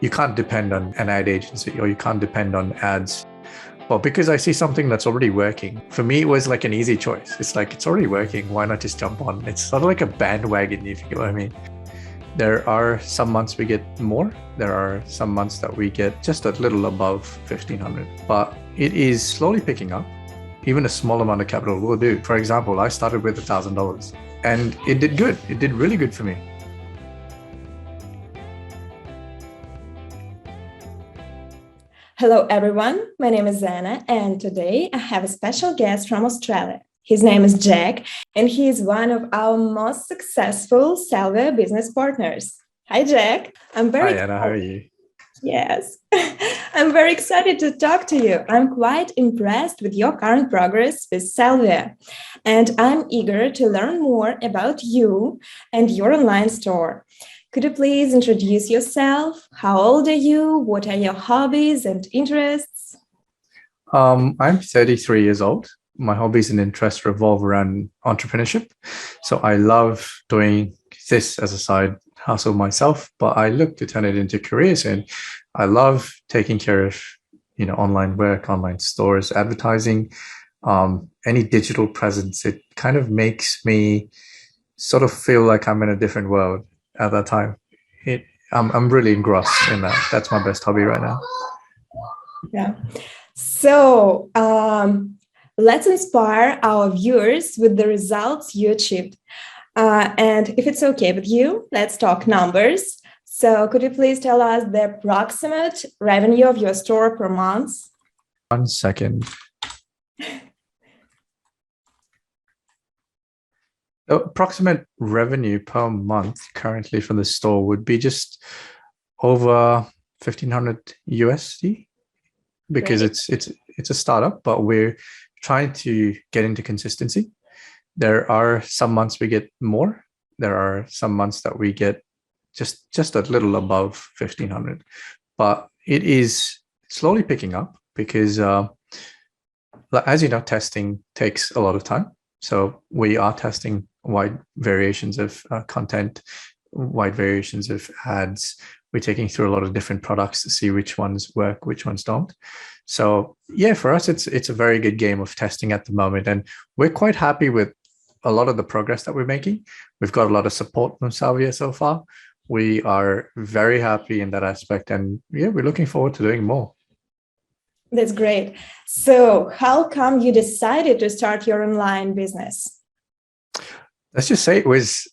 you can't depend on an ad agency or you can't depend on ads. Well, because I see something that's already working, for me, it was like an easy choice. It's like, it's already working. Why not just jump on? It's sort of like a bandwagon, if you get what I mean. There are some months we get more. There are some months that we get just a little above 1500, but it is slowly picking up. Even a small amount of capital will do. For example, I started with $1,000 and it did good. It did really good for me. Hello everyone, my name is Anna and today I have a special guest from Australia. His name is Jack and he is one of our most successful Sellvia business partners. Hi Jack, Hi Anna, how are you? Yes, I'm very excited to talk to you. I'm quite impressed with your current progress with Sellvia and I'm eager to learn more about you and your online store. Could you please introduce yourself? How old are you? What are your hobbies and interests? I'm 33 years old. My hobbies and interests revolve around entrepreneurship. So I love doing this as a side hustle myself, but I look to turn it into careers. And I love taking care of, online work, online stores, advertising, any digital presence. It kind of makes me sort of feel like I'm in a different world at that time. I'm really engrossed in that. That's my best hobby right now. Yeah. So let's inspire our viewers with the results you achieved. And if it's okay with you, let's talk numbers. So could you please tell us the approximate revenue of your store per month? 1 second. The approximate revenue per month currently for the store would be just over 1500 USD, because it's a startup, but we're trying to get into consistency. There are some months we get more. There are some months that we get just a little above 1500, but it is slowly picking up because as you know, testing takes a lot of time. So we are testing wide variations of content, wide variations of ads. We're taking through a lot of different products to see which ones work, which ones don't. So yeah, for us, it's a very good game of testing at the moment. And we're quite happy with a lot of the progress that we're making. We've got a lot of support from Sellvia so far. We are very happy in that aspect. And yeah, we're looking forward to doing more. That's great. So how come you decided to start your online business? Let's just say it was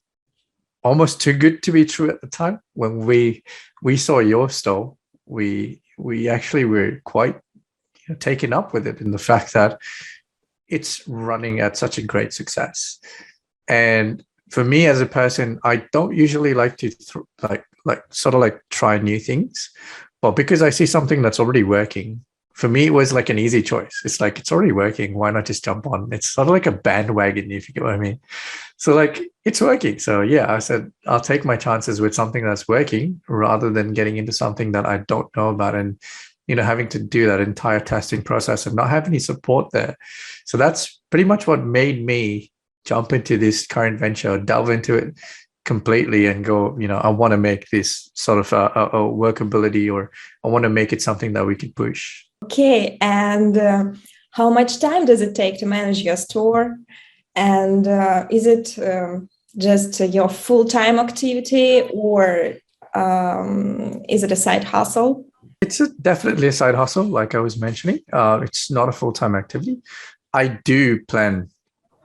almost too good to be true at the time. When we saw your store, we actually were quite taken up with it in the fact that it's running at such a great success. And for me as a person, I don't usually like to try new things, but because I see something that's already working, for me, it was like an easy choice. It's like, it's already working. Why not just jump on? It's sort of like a bandwagon, if you get what I mean. So like, it's working. So yeah, I said, I'll take my chances with something that's working rather than getting into something that I don't know about and, having to do that entire testing process and not have any support there. So that's pretty much what made me jump into this current venture, delve into it completely and go, I want to make this sort of a workability, or I want to make it something that we can push. Okay, and how much time does it take to manage your store? And is it just your full-time activity, or is it a side hustle? It's definitely a side hustle, like I was mentioning. It's not a full-time activity. I do plan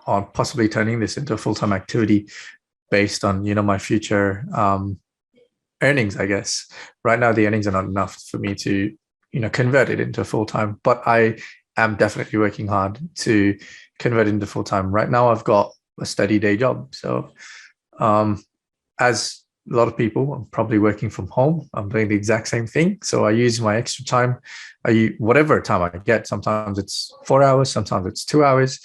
on possibly turning this into a full-time activity based on, my future earnings, I guess. Right now, the earnings are not enough for me to convert it into full-time, but I am definitely working hard to convert it into full-time. Right now, I've got a steady day job. So as a lot of people, I'm probably working from home. I'm doing the exact same thing. So I use my extra time. I use whatever time I get. Sometimes it's 4 hours, sometimes it's 2 hours.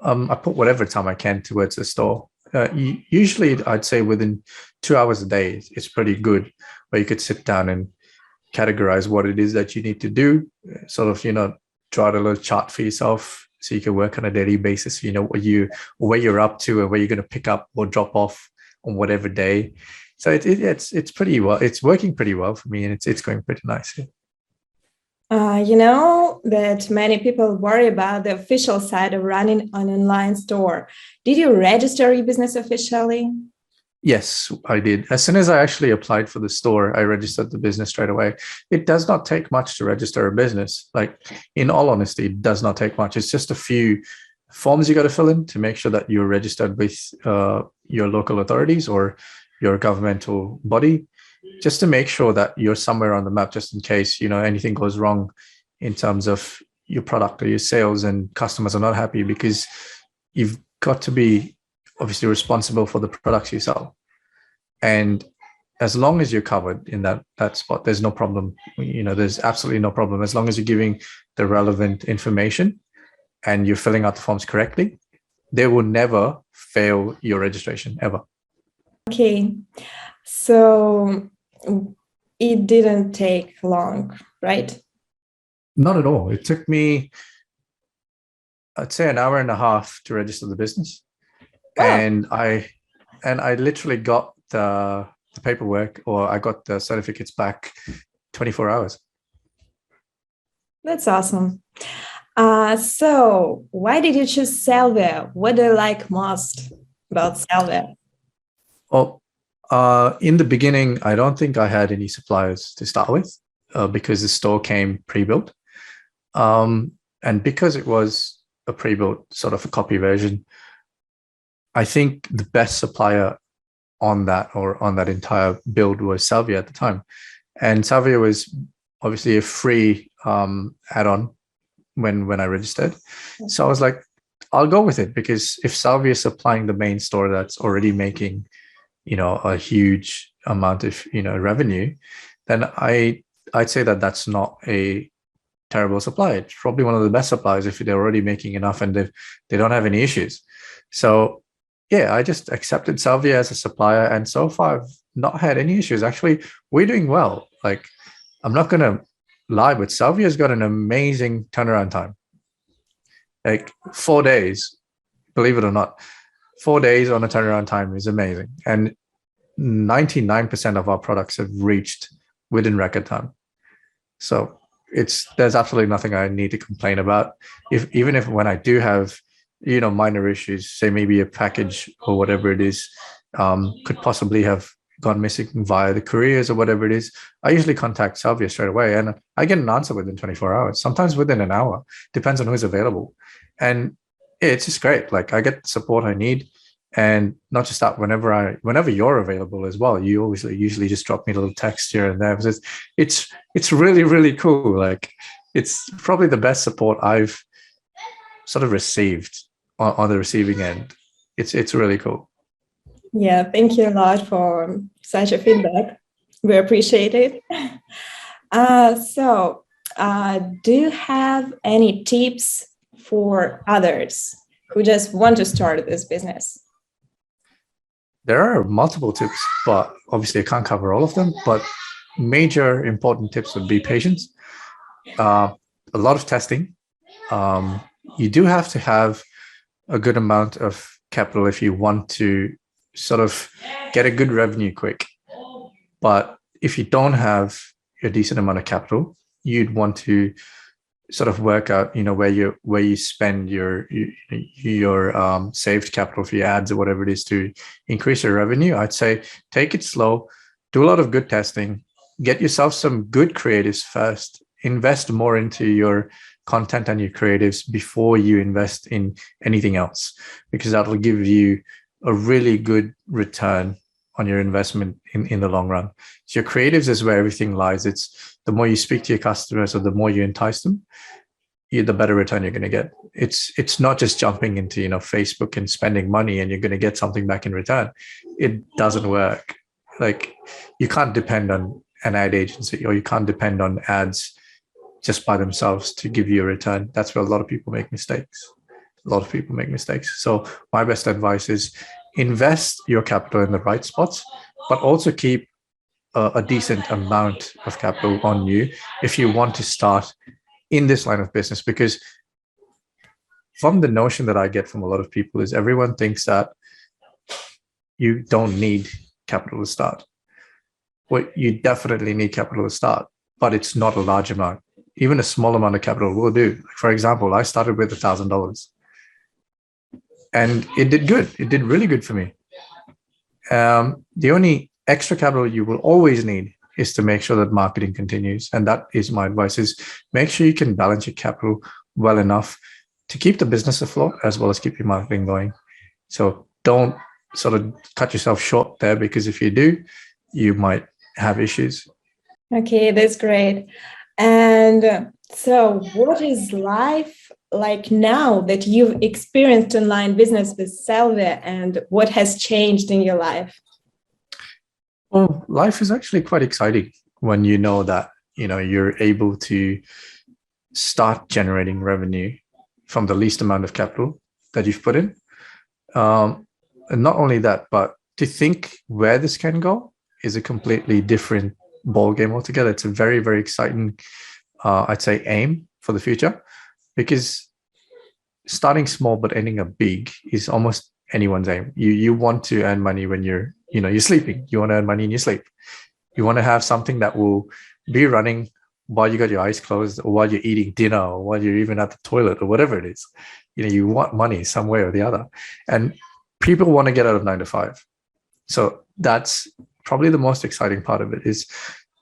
I put whatever time I can towards the store. Usually, I'd say within 2 hours a day, it's pretty good, where you could sit down and categorize what it is that you need to do, sort of, draw out a little chart for yourself so you can work on a daily basis, where you're up to and where you're going to pick up or drop off on whatever day. So it's pretty well. It's working pretty well for me, and it's going pretty nice. Yeah. You know that many people worry about the official side of running an online store. Did you register your business officially? Yes, I did. As soon as I actually applied for the store, I registered the business straight away. It does not take much to register a business. Like, in all honesty, it does not take much. It's just a few forms you got to fill in to make sure that you're registered with your local authorities or your governmental body, just to make sure that you're somewhere on the map, just in case, anything goes wrong in terms of your product or your sales and customers are not happy, because you've got to be obviously responsible for the products you sell. And as long as you're covered in that spot, there's no problem. There's absolutely no problem. As long as you're giving the relevant information and you're filling out the forms correctly, they will never fail your registration, ever. Okay. So it didn't take long, right? Not at all. It took me, I'd say, an hour and a half to register the business. Wow. And I literally got the paperwork, or I got the certificates back 24 hours. That's awesome. So why did you choose Sellvia? What do you like most about Sellvia? Well, in the beginning, I don't think I had any suppliers to start with, because the store came pre-built. And because it was a pre-built sort of a copy version, I think the best supplier on that entire build was Sellvia at the time. And Sellvia was obviously a free add-on when I registered. So I was like, I'll go with it, because if Sellvia is supplying the main store that's already making, a huge amount of, revenue, then I'd say that that's not a terrible supply. It's probably one of the best suppliers if they're already making enough and they don't have any issues. So yeah, I just accepted Sellvia as a supplier, and so far I've not had any issues. Actually, we're doing well. Like, I'm not gonna lie, but Sellvia's got an amazing turnaround time. Like 4 days, believe it or not, 4 days on a turnaround time is amazing. And 99% of our products have reached within record time. So there's absolutely nothing I need to complain about. Even if when I do have, minor issues, say maybe a package or whatever it is, could possibly have gone missing via the couriers or whatever it is, I usually contact Sellvia straight away, and I get an answer within 24 hours, sometimes within an hour, depends on who's available. And yeah, it's just great. Like, I get the support I need. And not just that, whenever you're available as well, you always usually just drop me a little text here and there. It's really, really cool. Like, it's probably the best support I've sort of received on the receiving end. It's really cool. Yeah, thank you a lot for such a feedback. We appreciate it. Do you have any tips for others who just want to start this business? There are multiple tips, but obviously I can't cover all of them. But major important tips would be patience, a lot of testing. You do have to have a good amount of capital if you want to sort of get a good revenue quick. But if you don't have a decent amount of capital, you'd want to sort of work out, where you spend your saved capital for your ads or whatever it is to increase your revenue. I'd say take it slow, do a lot of good testing, get yourself some good creatives first, invest more into your content and your creatives before you invest in anything else, because that will give you a really good return on your investment in the long run. So your creatives is where everything lies. It's the more you speak to your customers or the more you entice them, the better return you're going to get. It's not just jumping into, Facebook and spending money and you're going to get something back in return. It doesn't work. Like, you can't depend on an ad agency, or you can't depend on ads just by themselves to give you a return. That's where a lot of people make mistakes. So my best advice is invest your capital in the right spots, but also keep a decent amount of capital on you if you want to start in this line of business. Because from the notion that I get from a lot of people is everyone thinks that you don't need capital to start. Well, you definitely need capital to start, but it's not a large amount. Even a small amount of capital will do. For example, I started with $1,000 and it did good. It did really good for me. The only extra capital you will always need is to make sure that marketing continues. And that is my advice, is make sure you can balance your capital well enough to keep the business afloat as well as keep your marketing going. So don't sort of cut yourself short there, because if you do, you might have issues. Okay, that's great. And so what is life like now that you've experienced online business with Sellvia, and what has changed in your life? Well, life is actually quite exciting when you know that, you're able to start generating revenue from the least amount of capital that you've put in. And not only that, but to think where this can go is a completely different ball game altogether. It's a very, very exciting, I'd say, aim for the future, because starting small but ending up big is almost anyone's aim. You want to earn money when you're sleeping. You want to earn money in your sleep. You want to have something that will be running while you got your eyes closed, or while you're eating dinner, or while you're even at the toilet, or whatever it is. You want money some way or the other. And people want to get out of 9 to 5. So that's probably the most exciting part of it, is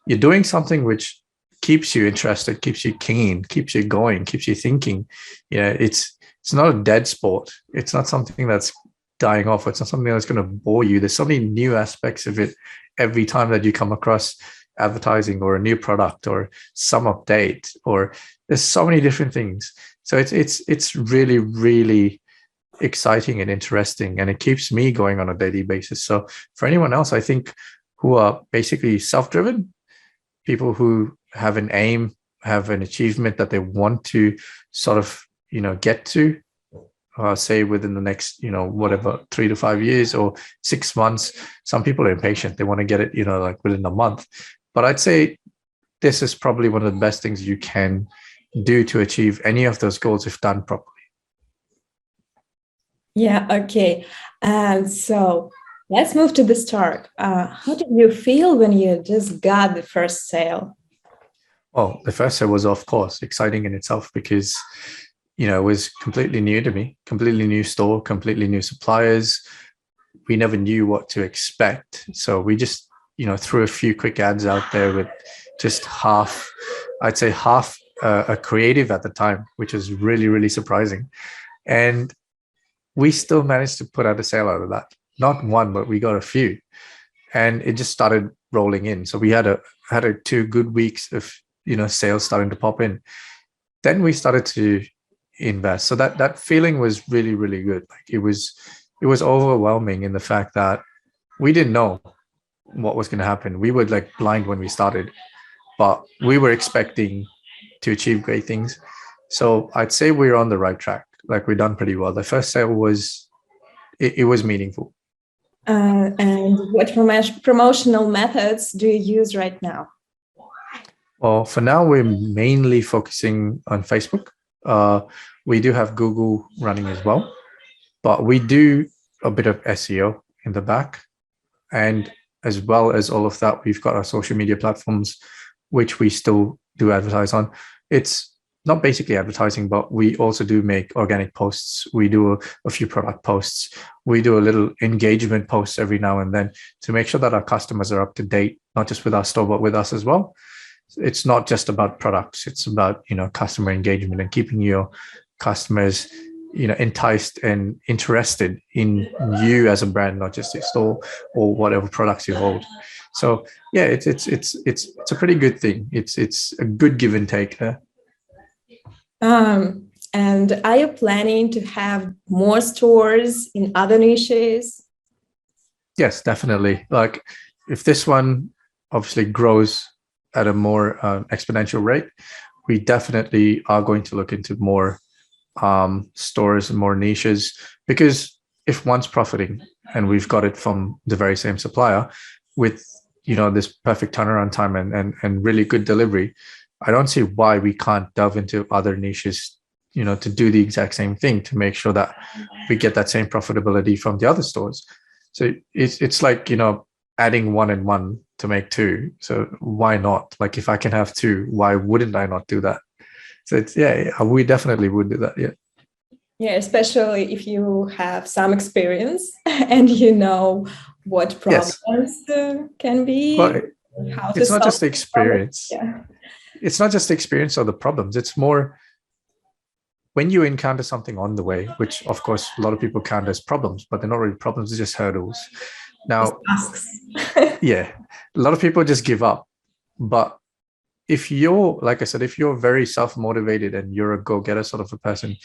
you're doing something which keeps you interested, keeps you keen, keeps you going, keeps you thinking. It's not a dead sport. It's not something that's dying off. It's not something that's going to bore you. There's so many new aspects of it every time that you come across advertising or a new product or some update, or there's so many different things. So it's really, really exciting and interesting, and it keeps me going on a daily basis. So for anyone else, I think, who are basically self-driven, people who have an aim, have an achievement that they want to sort of, get to, say within the next, whatever, 3 to 5 years or 6 months. Some people are impatient. They want to get it, like within a month. But I'd say this is probably one of the best things you can do to achieve any of those goals if done properly. Yeah, okay. So let's move to the start. How did you feel when you just got the first sale? Well, the first sale was, of course, exciting in itself, because it was completely new to me, completely new store, completely new suppliers. We never knew what to expect. So we just, threw a few quick ads out there with just half a creative at the time, which was really, really surprising. And we still managed to put out a sale out of that. Not one, but we got a few. And it just started rolling in. So we had 2 good weeks of, sales starting to pop in. Then we started to invest. So that feeling was really, really good. Like it was overwhelming in the fact that we didn't know what was going to happen. We were like blind when we started, but we were expecting to achieve great things. So I'd say we're on the right track. Like we've done pretty well. The first sale was meaningful. And what promotional methods do you use right now? Well, for now, we're mainly focusing on Facebook. We do have Google running as well, but we do a bit of SEO in the back. And as well as all of that, we've got our social media platforms, which we still do advertise on. It's not basically advertising, but we also do make organic posts. We do a few product posts. We do a little engagement posts every now and then to make sure that our customers are up to date, not just with our store, but with us as well. It's not just about products. It's about, customer engagement and keeping your customers, enticed and interested in you as a brand, not just your store or whatever products you hold. So yeah, it's a pretty good thing. It's a good give and take there. And are you planning to have more stores in other niches? Yes, definitely. Like if this one obviously grows at a more exponential rate, we definitely are going to look into more stores and more niches, because if one's profiting and we've got it from the very same supplier with this perfect turnaround time and really good delivery, I don't see why we can't delve into other niches, to do the exact same thing, to make sure that we get that same profitability from the other stores. So it's like, adding one and one to make two. So why not? Like if I can have two, why wouldn't I not do that? So it's, yeah, we definitely would do that. Yeah. Yeah, especially if you have some experience and you know what Yes. problems can be, Well, how to it's not solve just the problems. experience. Yeah. It's not just the experience or the problems. It's more when you encounter something on the way, which of course a lot of people count as problems, but they're not really problems, they're just hurdles. Just Now, asks. yeah, a lot of people just give up. But if you're, like I said, if you're very self-motivated and you're a go-getter sort of a person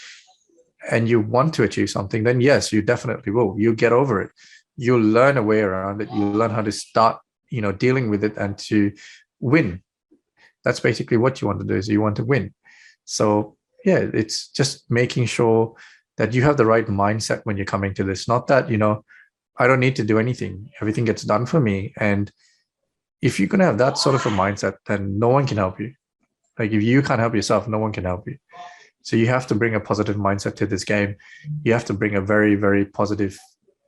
and you want to achieve something, then yes, you definitely will. You get over it. You'll learn a way around it. You learn how to start, dealing with it and to win. That's basically what you want to do, is you want to win. So yeah, it's just making sure that you have the right mindset when you're coming to this. Not that, I don't need to do anything. Everything gets done for me. And if you're going to have that sort of a mindset, then no one can help you. Like if you can't help yourself, no one can help you. So you have to bring a positive mindset to this game. You have to bring a very, very positive,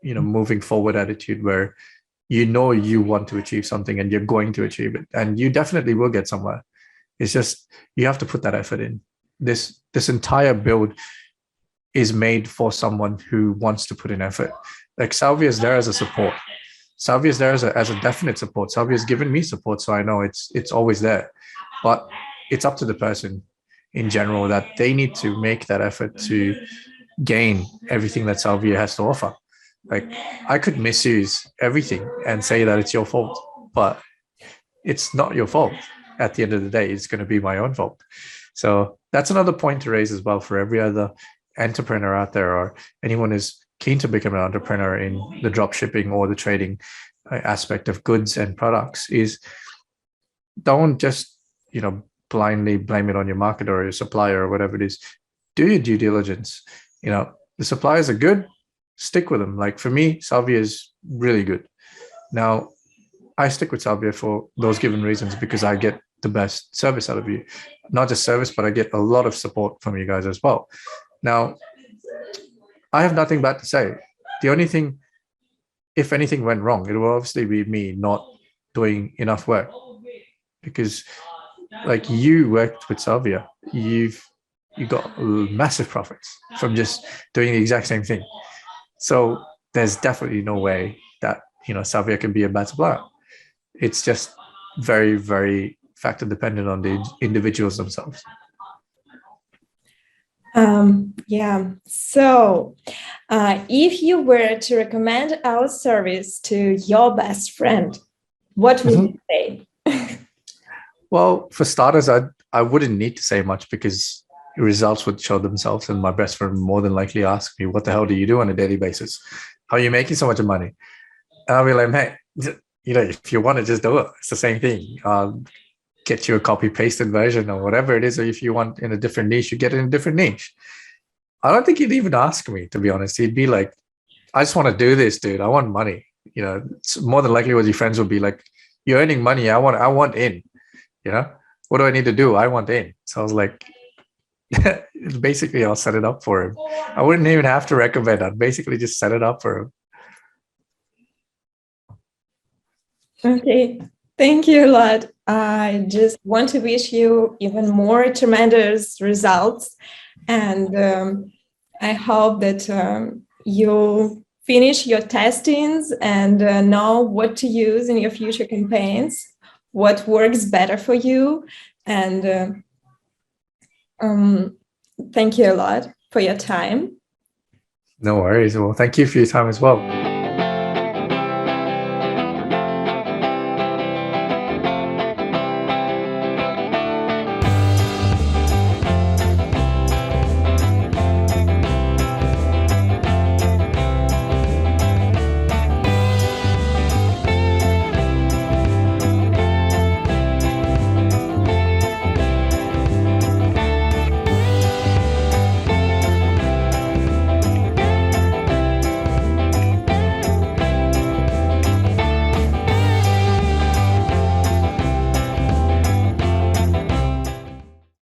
moving forward attitude where you want to achieve something and you're going to achieve it. And you definitely will get somewhere. It's just you have to put that effort in. This entire build is made for someone who wants to put in effort. Like Sellvia is there as a support. Sellvia is there as a definite support. Sellvia has given me support, so I know it's always there. But it's up to the person in general that they need to make that effort to gain everything that Sellvia has to offer. Like I could misuse everything and say that it's your fault, but it's not your fault. At the end of the day, it's going to be my own fault. So that's another point to raise as well for every other entrepreneur out there, or anyone who's keen to become an entrepreneur in the drop shipping or the trading aspect of goods and products, is don't just, blindly blame it on your market or your supplier or whatever it is. Do your due diligence. The suppliers are good, stick with them. Like for me, Sellvia is really good. Now, I stick with Sellvia for those given reasons because I get the best service out of you. Not just service, but I get a lot of support from you guys as well. Now, I have nothing bad to say. The only thing, if anything went wrong, it will obviously be me not doing enough work. Because like you worked with Sellvia, you got massive profits from just doing the exact same thing. So there's definitely no way that, Sellvia can be a bad supplier. It's just very, very factor dependent on the individuals themselves. Yeah. So, if you were to recommend our service to your best friend, what would you say? Well, for starters, I wouldn't need to say much because results would show themselves, and my best friend would more than likely ask me, "What the hell do you do on a daily basis? How are you making so much money?" And I'll be like, "Hey, if you want to just do it, it's the same thing. Get you a copy pasted version or whatever it is. Or if you want in a different niche, you get it in a different niche." I don't think he'd even ask me, to be honest. He'd be like, "I just want to do this, dude. I want money." It's more than likely what your friends would be like, "You're earning money. I want in, what do I need to do? I want in." So I was like, basically I'll set it up for him. I wouldn't even have to recommend. I'd basically just set it up for him. Okay, thank you a lot. I just want to wish you even more tremendous results, and I hope that you finish your testings and know what to use in your future campaigns, what works better for you, and thank you a lot for your time. No worries. Well, thank you for your time as well.